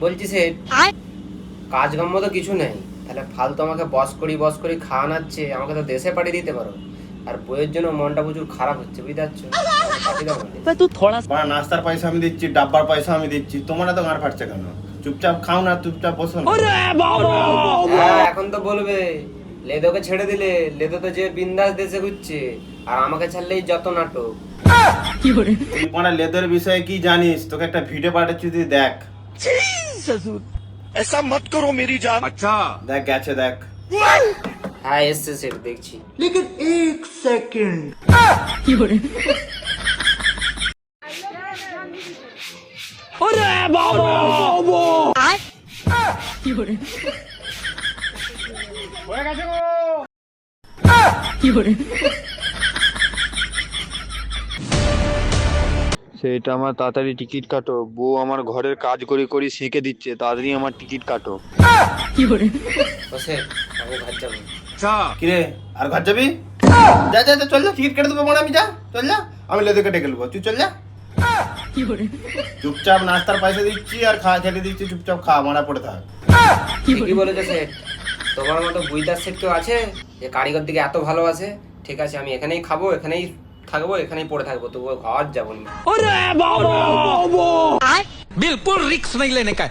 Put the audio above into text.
বলছি সে কাজ কাম্য তো কিছু নেই, তাহলে ফালতু আমাকে বস করি খাওয়ানাচ্ছে, আমাকে তো দেশে পাঠিয়ে দিতে পারো। আর বইয়ের জন্য মনটা প্রচুর খারাপ হচ্ছে, বুঝতে পারছো? পাঠিয়ে দাও আমাকে। তুই থোড়া বড় নাস্তার পয়সা আমি দিচ্ছি, ডাব্বার পয়সা আমি দিচ্ছি, তোমরা তো গাঁড় ফাটছে কেন? চুপচাপ খাও না, চুপচাপ বসো না। হ্যাঁ, এখন তো বলবে লেদোকে ছেড়ে দিলে, লেদো তো যে বিন্দাস দেশে ঘুরছে, আর আমাকে ছাড়লেই যত নাটক। তুই বড় লেদের বিষয়ে কি জানিস? তোকে একটা ভিডিও পাঠাচ্ছি, তুই দেখ। ऐसा मत करो मेरी जान। अच्छा দেখ গেছে, দেখ। হ্যাঁ এসছে সেট, দেখছি। সেটা আমার তাড়াতাড়ি টিকিট কাটো, বউ আমার ঘরের কাজ করি করি শিখে দিচ্ছে, তাড়াতাড়ি আমার টিকিট কাটো। ও সেট, আমি ঘর যাবো। কিরে, আর ঘর যাবি? যা যা যা, চল যা, টিকিট কেটে দেবো, আমি যা, চল যা, আমি লেদে কেটে গেলবো, তুই চল যা। চুপচাপ নাস্তার পয়সা দিচ্ছি আর খাওয়া খেতে দিচ্ছি, চুপচাপ খা, মারা পড়ে থাক। ঠিকই বলেছো সেট, তোমার মতো বুইদার সেট কেউ আছে যে কারিগর দিকে এত ভালোবাসে? ঠিক আছে, আমি এখানেই খাবো, এখানেই থাকবো, এখানেই পড়ে থাকবো, তবুও ঘর যাবো না। बिल्कुल रिक्स नहीं लेने का।